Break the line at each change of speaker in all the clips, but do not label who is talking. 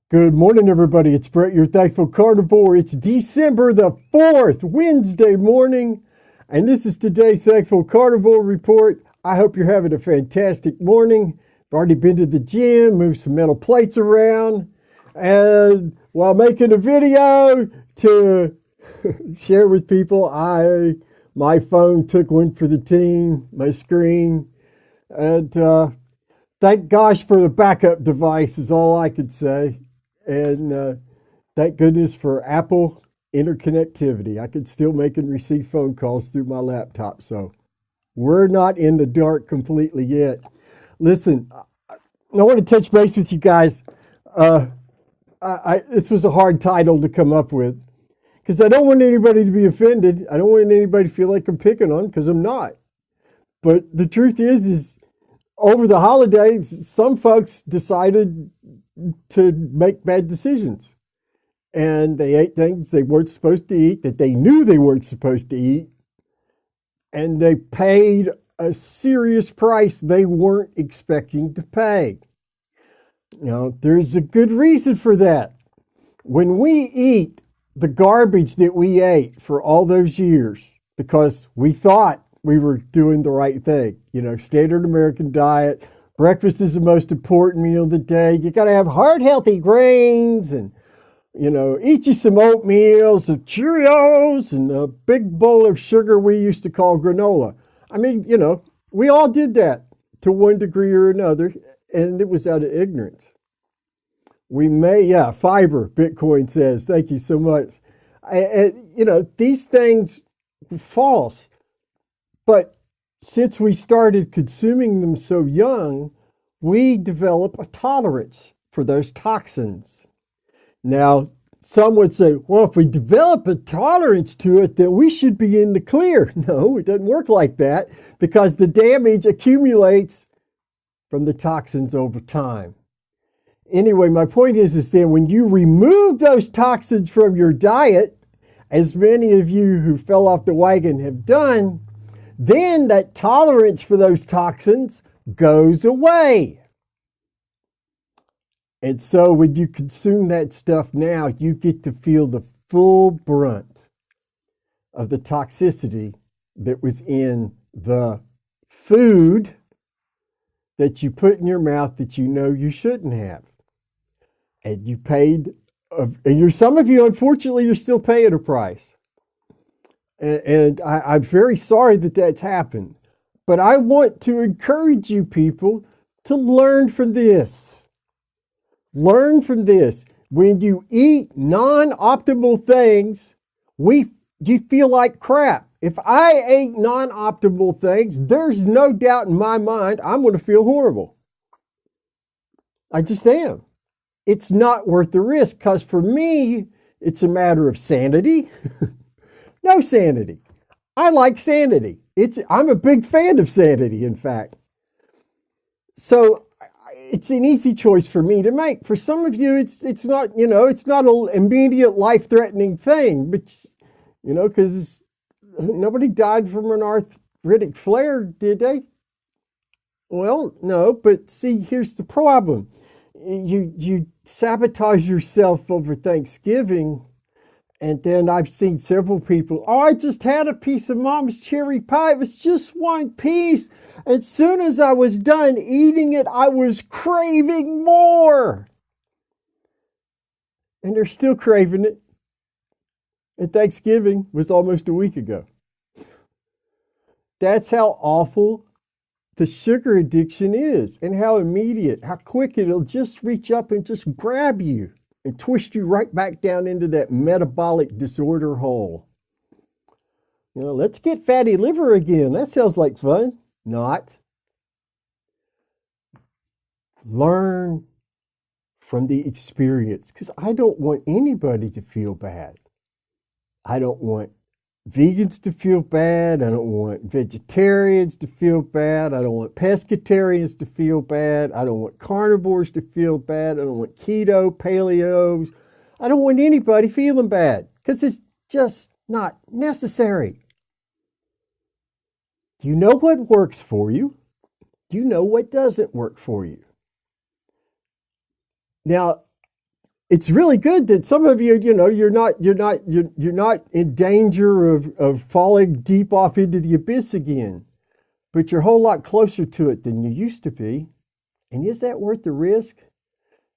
Good morning, everybody. It's Brett, your thankful carnivore. It's December the 4th, Wednesday morning, and this is today's thankful carnivore report. I hope you're having a fantastic morning. I've already been to the gym, moved some metal plates around, and while making a video to share with people, my phone took one for the team, my screen, and thank gosh for the backup device is all I could say. And thank goodness for Apple interconnectivity. I could still make and receive phone calls through my laptop. So we're not in the dark completely yet. Listen, I want to touch base with you guys. This was a hard title to come up with because I don't want anybody to be offended. I don't want anybody to feel like I'm picking on because I'm not. But the truth is over the holidays, some folks decided to make bad decisions. And they ate things they weren't supposed to eat, that they knew they weren't supposed to eat. And they paid a serious price they weren't expecting to pay. There's a good reason for that. When we eat the garbage that we ate for all those years, because we thought we were doing the right thing, standard American diet, breakfast is the most important meal of the day. You got to have heart healthy grains and, eat you some oatmeal, some Cheerios, and a big bowl of sugar we used to call granola. I mean, we all did that to one degree or another, and it was out of ignorance. Fiber, Bitcoin says. Thank you so much. These things were false. But since we started consuming them so young, we develop a tolerance for those toxins. Now, some would say, well, if we develop a tolerance to it, then we should be in the clear. No, it doesn't work like that because the damage accumulates from the toxins over time. Anyway, my point is that when you remove those toxins from your diet, as many of you who fell off the wagon have done, then that tolerance for those toxins goes away. And so when you consume that stuff now, you get to feel the full brunt of the toxicity that was in the food that you put in your mouth that you shouldn't have. And you paid, some of you, unfortunately, you're still paying a price. And I'm very sorry that that's happened. But I want to encourage you people to learn from this. Learn from this. When you eat non-optimal things, you feel like crap. If I ate non-optimal things, there's no doubt in my mind I'm going to feel horrible. I just am. It's not worth the risk because for me, it's a matter of sanity. No sanity. I like sanity. I'm a big fan of sanity, in fact. So it's an easy choice for me to make. For some of you, it's not, it's not an immediate life-threatening thing, but, because nobody died from an arthritic flare, did they? Well, no, but see, here's the problem. You sabotage yourself over Thanksgiving. And then I've seen several people, I just had a piece of mom's cherry pie. It was just one piece. As soon as I was done eating it, I was craving more. And they're still craving it. And Thanksgiving was almost a week ago. That's how awful the sugar addiction is and how immediate, how quick it'll just reach up and just grab you and twist you right back down into that metabolic disorder hole. Let's get fatty liver again. That sounds like fun. Not. Learn from the experience because I don't want anybody to feel bad. I don't want vegans to feel bad. I don't want vegetarians to feel bad. I don't want pescatarians to feel bad. I don't want carnivores to feel bad. I don't want keto, paleos. I don't want anybody feeling bad because it's just not necessary. You know what works for you. You know what doesn't work for you. Now, it's really good that some of you, you're not in danger of falling deep off into the abyss again, but you're a whole lot closer to it than you used to be. And is that worth the risk?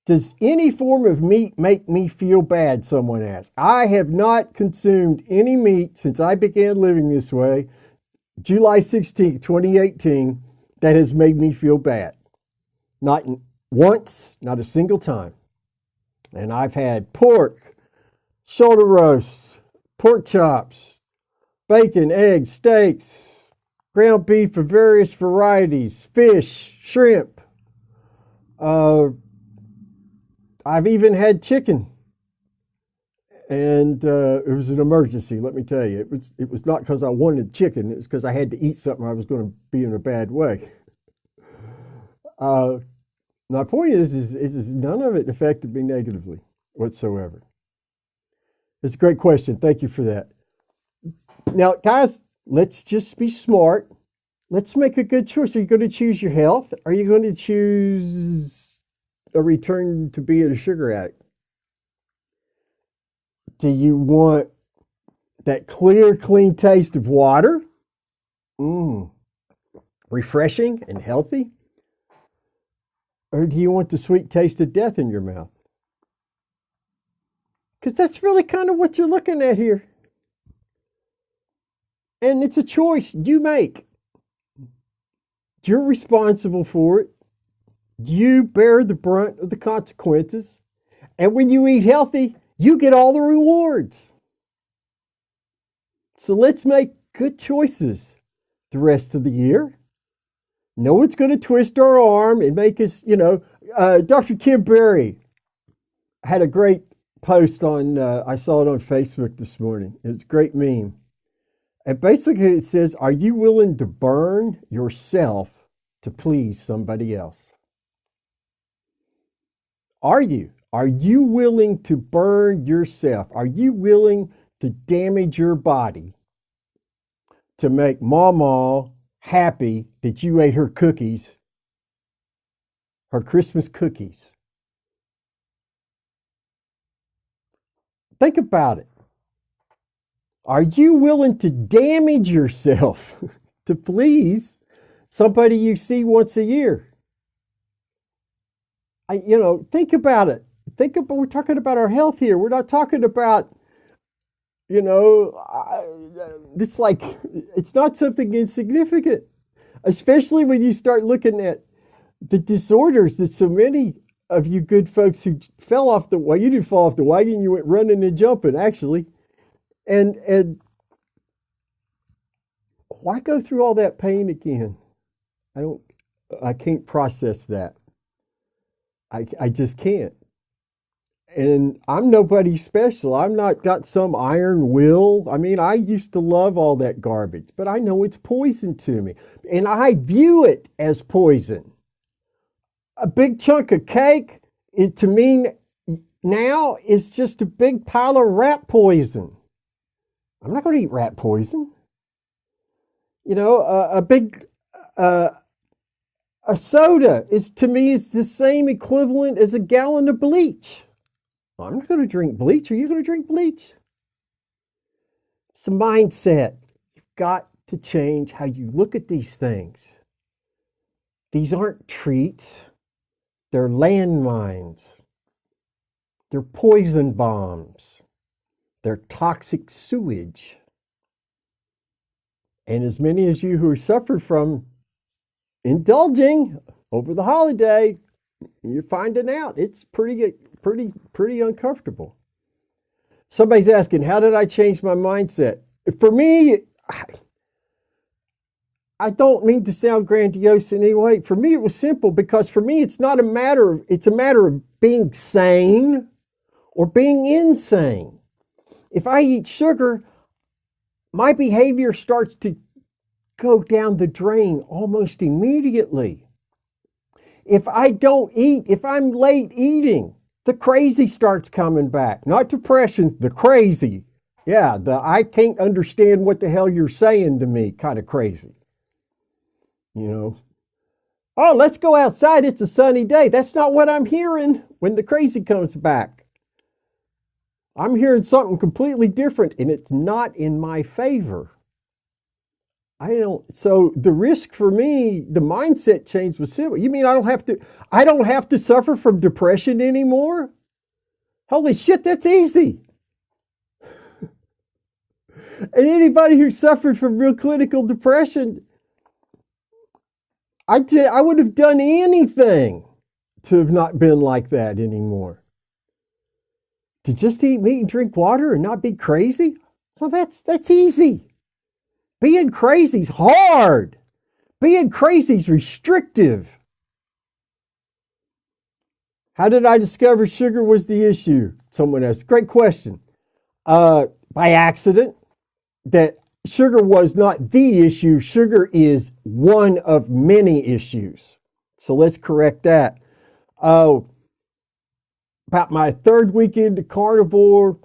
Does any form of meat make me feel bad? Someone asked. I have not consumed any meat since I began living this way, July 16th, 2018, that has made me feel bad. Not once, not a single time. And I've had pork, shoulder roasts, pork chops, bacon, eggs, steaks, ground beef of various varieties, fish, shrimp. I've even had chicken. And it was an emergency, let me tell you. It was not because I wanted chicken. It was because I had to eat something or I was going to be in a bad way. My point is none of it affected me negatively whatsoever. It's a great question. Thank you for that. Now, guys, let's just be smart. Let's make a good choice. Are you going to choose your health? Are you going to choose a return to being a sugar addict? Do you want that clear, clean taste of water? Refreshing and healthy? Or do you want the sweet taste of death in your mouth? Because that's really kind of what you're looking at here. And it's a choice you make. You're responsible for it. You bear the brunt of the consequences. And when you eat healthy, you get all the rewards. So let's make good choices the rest of the year. No one's going to twist our arm and make us, Dr. Kim Berry had a great post on, I saw it on Facebook this morning. It's a great meme. And basically it says, are you willing to burn yourself to please somebody else? Are you? Are you willing to burn yourself? Are you willing to damage your body to make Mama happy that you ate her cookies, her Christmas cookies? Think about it. Are you willing to damage yourself to please somebody you see once a year? Think about it. We're talking about our health here. We're not talking about, it's not something insignificant, especially when you start looking at the disorders that so many of you good folks who fell off the wagon, you didn't fall off the wagon, you went running and jumping, actually. And why go through all that pain again? I can't process that. I just can't. And I'm nobody special. I'm not got some iron will. I mean, I used to love all that garbage, but I know it's poison to me. And I view it as poison. A big chunk of cake, to me now, is just a big pile of rat poison. I'm not going to eat rat poison. A soda to me is the same equivalent as a gallon of bleach. I'm not going to drink bleach. Are you going to drink bleach? It's a mindset. You've got to change how you look at these things. These aren't treats. They're landmines. They're poison bombs. They're toxic sewage. And as many as you who suffer from indulging over the holiday, you're finding out it's pretty uncomfortable. Somebody's asking, how did I change my mindset? For me, I don't mean to sound grandiose in any way. For me, it was simple, because for me, it's a matter of being sane or being insane. If I eat sugar, my behavior starts to go down the drain almost immediately. If I don't eat, if I'm late eating, the crazy starts coming back. Not depression, the crazy. Yeah, the I can't understand what the hell you're saying to me kind of crazy. Oh, let's go outside. It's a sunny day. That's not what I'm hearing when the crazy comes back. I'm hearing something completely different, and it's not in my favor. I don't. So the risk for me, the mindset change was simple. You mean I don't have to suffer from depression anymore? Holy shit, that's easy. And anybody who suffered from real clinical depression, I would have done anything to have not been like that anymore. To just eat meat and drink water and not be crazy? Well, that's easy. Being crazy's hard. Being crazy's restrictive. How did I discover sugar was the issue? Someone asked. Great question. By accident. That sugar was not the issue. Sugar is one of many issues. So let's correct that. About my third week into carnivore,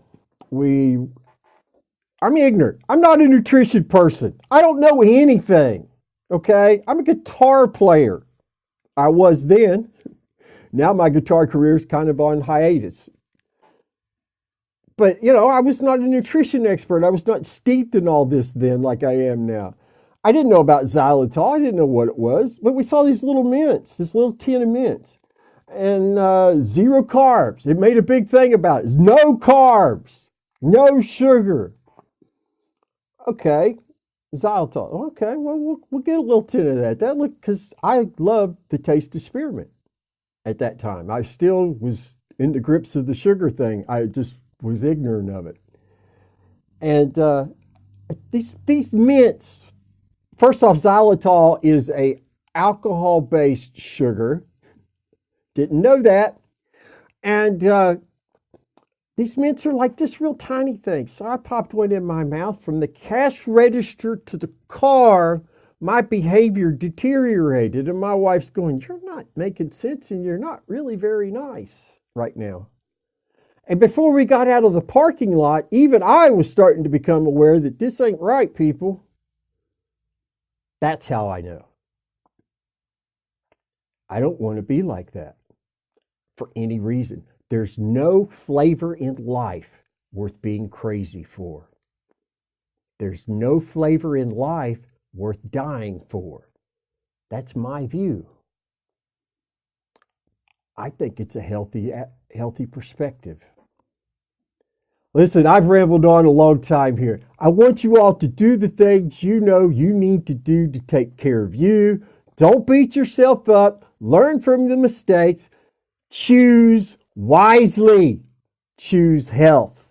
I'm ignorant. I'm not a nutrition person. I don't know anything. Okay? I'm a guitar player. I was then. Now my guitar career is kind of on hiatus. But, I was not a nutrition expert. I was not steeped in all this then like I am now. I didn't know about xylitol. I didn't know what it was. But we saw these little mints, this little tin of mints. And 0 carbs. It made a big thing about it. It's no carbs. No sugar. Okay. Xylitol. Okay, well, we'll get a little tin of that. That looked, because I loved the taste of spearmint at that time. I still was in the grips of the sugar thing. I just was ignorant of it. And these mints, first off, xylitol is a alcohol-based sugar. Didn't know that. And these mints are like just real tiny things. So I popped one in my mouth. From the cash register to the car, my behavior deteriorated. And my wife's going, "You're not making sense and you're not really very nice right now." And before we got out of the parking lot, even I was starting to become aware that this ain't right, people. That's how I know. I don't want to be like that for any reason. There's no flavor in life worth being crazy for. There's no flavor in life worth dying for. That's my view. I think it's a healthy perspective. Listen, I've rambled on a long time here. I want you all to do the things you know you need to do to take care of you. Don't beat yourself up. Learn from the mistakes. Choose wisely. Choose health.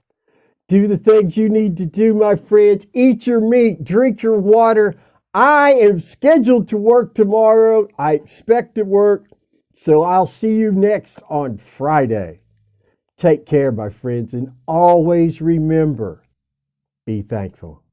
Do the things you need to do, my friends. Eat your meat. Drink your water. I am scheduled to work tomorrow. I expect to work. So I'll see you next on Friday. Take care, my friends, and always remember, be thankful.